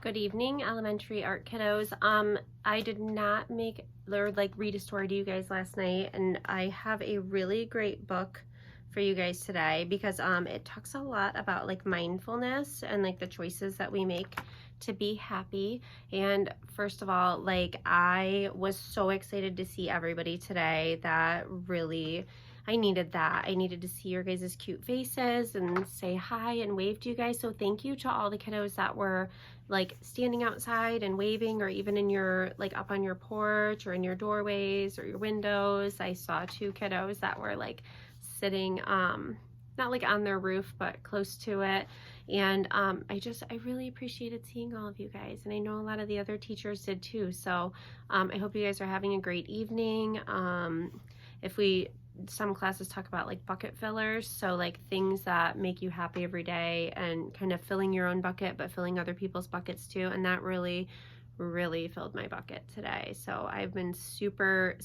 Good evening, elementary art kiddos. I did not make or read a story to you guys last night, and I have a really great book for you guys today because it talks a lot about mindfulness and the choices that we make to be happy. And first of all, I was so excited to see everybody today. That really, I needed that. I needed to see your guys' cute faces and say hi and wave to you guys. So thank you to all the kiddos that were standing outside and waving, or even in your up on your porch or in your doorways or your windows. I saw two kiddos that were sitting not on their roof but close to it, and I really appreciated seeing all of you guys, and I know a lot of the other teachers did too. So I hope you guys are having a great evening. Some classes talk about bucket fillers, so things that make you happy every day, and kind of filling your own bucket but filling other people's buckets too, and that really filled my bucket today. So I've been super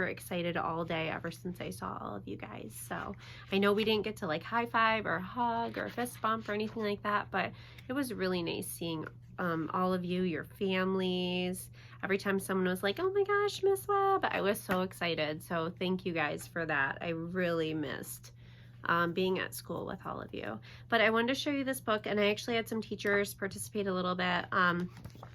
excited all day ever since I saw all of you guys. So I know we didn't get to high five or hug or fist bump or anything like that, but it was really nice seeing all of you, your families. Every time someone was like, oh my gosh, Miss Webb, I was so excited. So thank you guys for that. I really missed being at school with all of you. But I wanted to show you this book, and I actually had some teachers participate a little bit.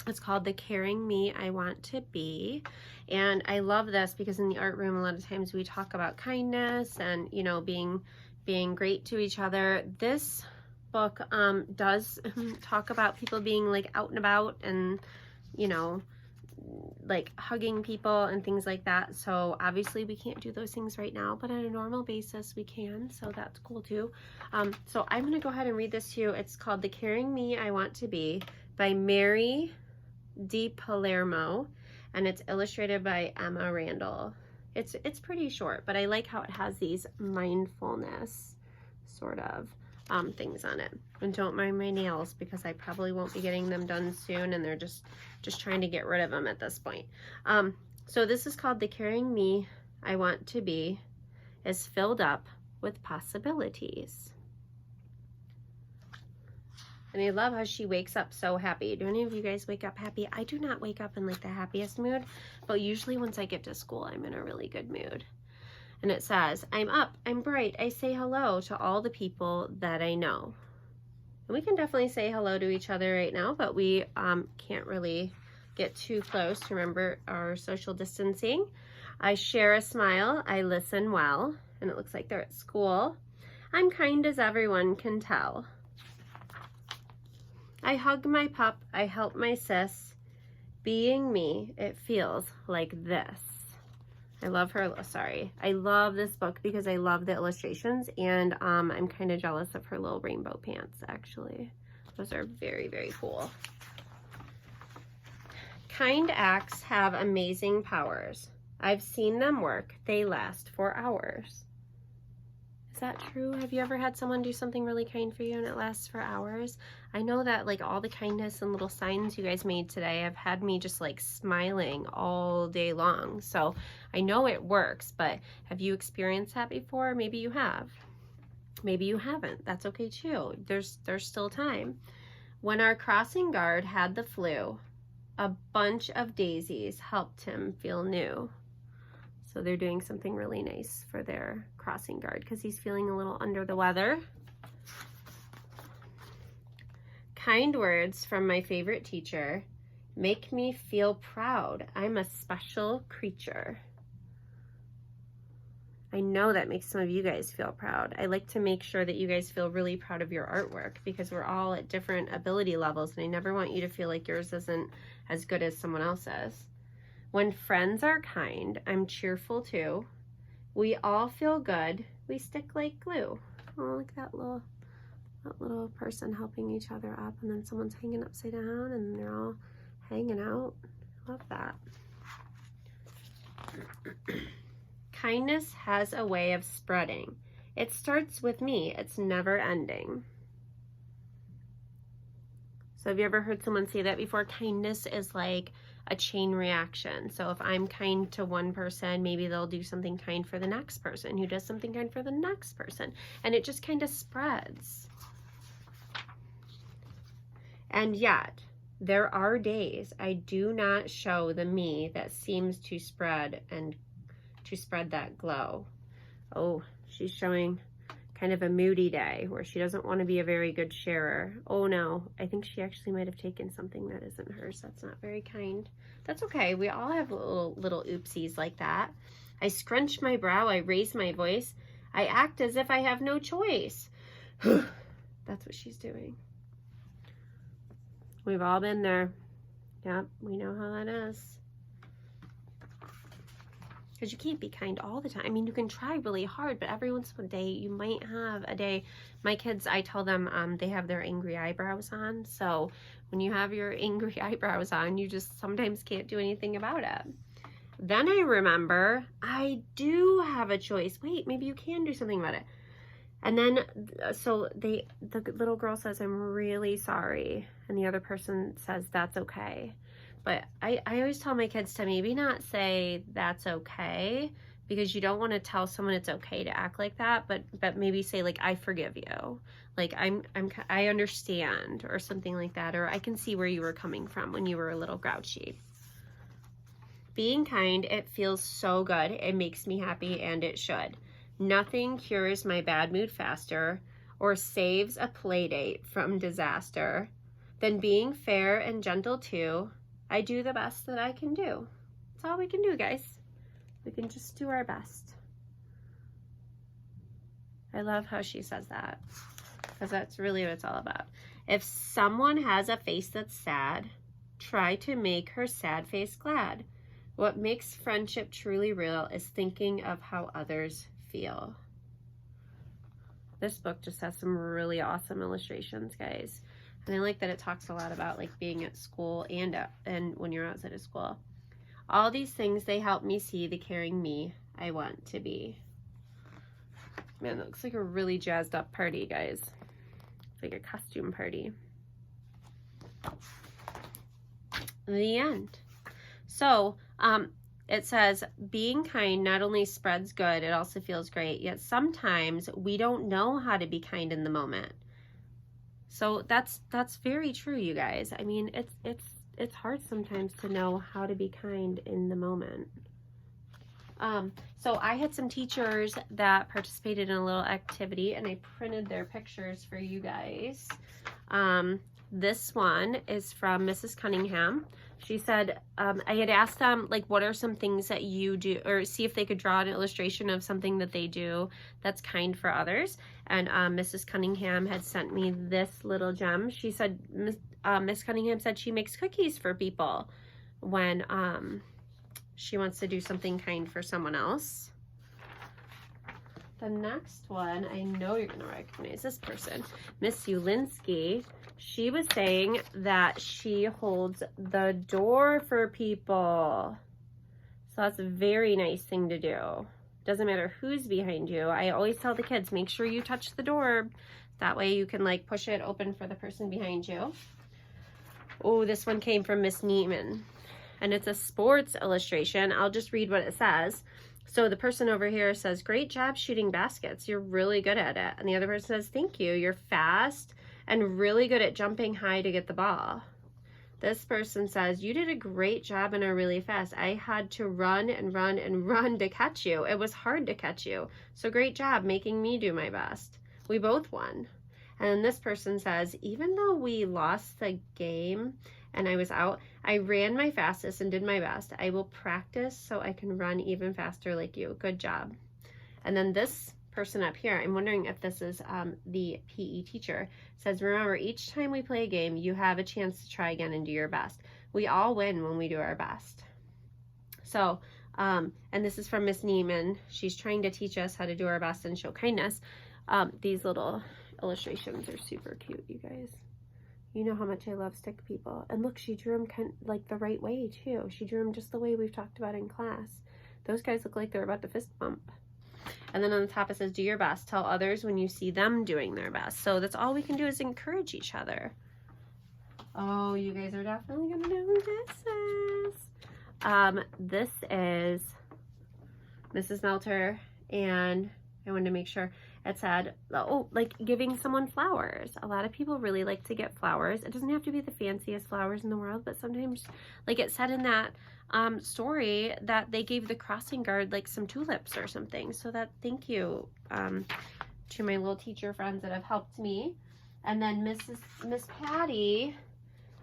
It's called The Caring Me I Want to Be. And I love this because in the art room, a lot of times we talk about kindness and, being great to each other. This book does talk about people being out and about and, hugging people and things like that. So obviously we can't do those things right now, but on a normal basis we can, so that's cool too. So I'm going to go ahead and read this to you. It's called The Caring Me I Want to Be by Mary D. Palermo, and it's illustrated by Emma Randall. It's pretty short, but I like how it has these mindfulness sort of things on it. And don't mind my nails because I probably won't be getting them done soon, and they're just trying to get rid of them at this point. So this is called The Caring Me I Want to Be is Filled Up with Possibilities. And I love how she wakes up so happy. Do any of you guys wake up happy? I do not wake up in the happiest mood, but usually once I get to school, I'm in a really good mood. And it says, I'm up, I'm bright, I say hello to all the people that I know. And we can definitely say hello to each other right now, but we can't really get too close. Remember our social distancing. I share a smile, I listen well, and it looks like they're at school. I'm kind as everyone can tell. I hug my pup, I help my sis. Being me, it feels like this. I love her, I love this book because I love the illustrations, and I'm kind of jealous of her little rainbow pants, actually. Those are very cool. Kind acts have amazing powers. I've seen them work. They last for hours. Is that true? Have you ever had someone do something really kind for you and it lasts for hours? I know that all the kindness and little signs you guys made today have had me just smiling all day long. So I know it works, but have you experienced that before? Maybe you have. Maybe you haven't. That's okay too. There's still time. When our crossing guard had the flu, a bunch of daisies helped him feel new. So they're doing something really nice for their crossing guard because he's feeling a little under the weather. Kind words from my favorite teacher make me feel proud. I'm a special creature. I know that makes some of you guys feel proud. I like to make sure that you guys feel really proud of your artwork because we're all at different ability levels, and I never want you to feel like yours isn't as good as someone else's. When friends are kind, I'm cheerful too. We all feel good. We stick like glue. Oh, look at that little person helping each other up, and then someone's hanging upside down, and they're all hanging out. Love that. Kindness has a way of spreading. It starts with me. It's never ending. So have you ever heard someone say that before? Kindness is like a chain reaction. So if I'm kind to one person, maybe they'll do something kind for the next person who does something kind for the next person. And it just kind of spreads. And yet, There are days I do not show the me that seems to spread that glow. Oh, she's showing kind of a moody day where she doesn't want to be a very good sharer. Oh no, I think she actually might have taken something that isn't hers. That's not very kind. That's okay. We all have little oopsies like that. I scrunch my brow. I raise my voice. I act as if I have no choice. That's what she's doing. We've all been there. Yep, we know how that is. Because you can't be kind all the time. I mean, you can try really hard, but every once in a day, you might have a day. My kids, I tell them they have their angry eyebrows on. So when you have your angry eyebrows on, you just sometimes can't do anything about it. Then I remember I do have a choice. Wait, maybe you can do something about it. And then, so the little girl says, I'm really sorry. And the other person says, that's okay. But I always tell my kids to maybe not say that's okay, because you don't want to tell someone it's okay to act like that, but maybe say like, I forgive you. Like I understand, or something like that. Or I can see where you were coming from when you were a little grouchy. Being kind, it feels so good. It makes me happy, and it should. Nothing cures my bad mood faster or saves a play date from disaster than being fair and gentle too. I do the best that I can do. That's all we can do, guys. We can just do our best. I love how she says that, because that's really what it's all about. If someone has a face that's sad, try to make her sad face glad. What makes friendship truly real is thinking of how others feel. This book just has some really awesome illustrations, guys. And I like that it talks a lot about like being at school and when you're outside of school. All these things, they help me see the caring me I want to be. Man, that looks like a really jazzed up party, guys. It's like a costume party. The end. So, it says, being kind not only spreads good, it also feels great. Yet sometimes we don't know how to be kind in the moment. So that's very true, you guys. I mean, it's hard sometimes to know how to be kind in the moment. So I had some teachers that participated in a little activity, and I printed their pictures for you guys. This one is from Mrs. Cunningham. She said, I had asked them, like, what are some things that you do, or see if they could draw an illustration of something that they do that's kind for others. And Mrs. Cunningham had sent me this little gem. She said, Miss Cunningham said she makes cookies for people when she wants to do something kind for someone else. The next one, I know you're going to recognize this person, Miss Ulinsky. She was saying that she holds the door for people. So that's a very nice thing to do. Doesn't matter who's behind you. I always tell the kids, make sure you touch the door. That way you can like push it open for the person behind you. Oh, this one came from Miss Neiman. And it's a sports illustration. I'll just read what it says. So the person over here says, great job shooting baskets. You're really good at it. And the other person says, thank you. You're fast and really good at jumping high to get the ball. This person says, you did a great job and are really fast. I had to run and run and run to catch you. It was hard to catch you. So great job making me do my best. We both won. And then this person says, even though we lost the game and I was out, I ran my fastest and did my best. I will practice so I can run even faster like you. Good job. And then this person up here, I'm wondering if this is the PE teacher, says, remember, each time we play a game, you have a chance to try again and do your best. We all win when we do our best. So, and this is from Miss Neiman. She's trying to teach us how to do our best and show kindness. These little illustrations are super cute, you guys. You know how much I love stick people. And look, she drew them kind of like the right way too. She drew them just the way we've talked about in class. Those guys look like they're about to fist bump. And then on the top it says, do your best. Tell others when you see them doing their best. So that's all we can do is encourage each other. Oh, you guys are definitely going to know who this is. This is Mrs. Melter, and I wanted to make sure. It said, oh, like giving someone flowers. A lot of people really like to get flowers. It doesn't have to be the fanciest flowers in the world, but sometimes, like it said in that story, that they gave the crossing guard like some tulips or something. So that, thank you to my little teacher friends that have helped me. And then Miss Patty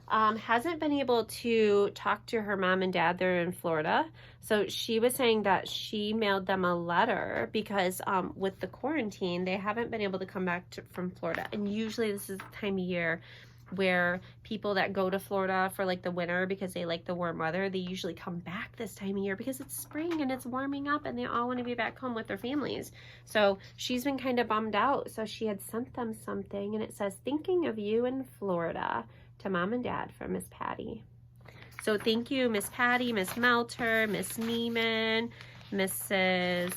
hasn't been able to talk to her mom and dad. They're in Florida. So she was saying that she mailed them a letter because with the quarantine, they haven't been able to come back from Florida. And usually this is the time of year where people that go to Florida for like the winter because they like the warm weather, they usually come back this time of year because it's spring and it's warming up and they all want to be back home with their families. So she's been kind of bummed out. So she had sent them something and it says, thinking of you in Florida, to mom and dad from Miss Patty. So thank you, Miss Patty, Miss Melter, Miss Neiman, Mrs.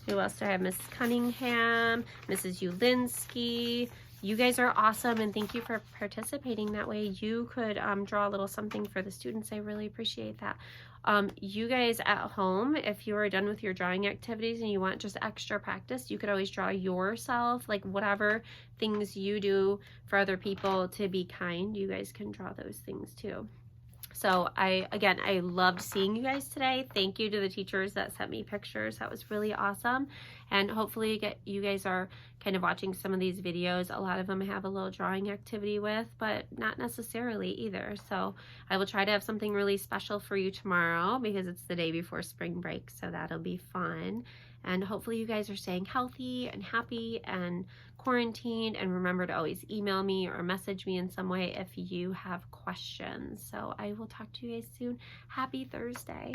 Who else do I have? Miss Cunningham, Mrs. Ulinsky. You guys are awesome, and thank you for participating. That way you could draw a little something for the students. I really appreciate that. You guys at home, if you are done with your drawing activities and you want just extra practice, you could always draw yourself, like whatever things you do for other people to be kind, you guys can draw those things too. So I loved seeing you guys today. Thank you to the teachers that sent me pictures. That was really awesome. And hopefully you guys are kind of watching some of these videos. A lot of them have a little drawing activity with, but not necessarily either. So I will try to have something really special for you tomorrow because it's the day before spring break. So that'll be fun. And hopefully you guys are staying healthy and happy and quarantined. And remember to always email me or message me in some way if you have questions. So I will talk to you guys soon. Happy Thursday.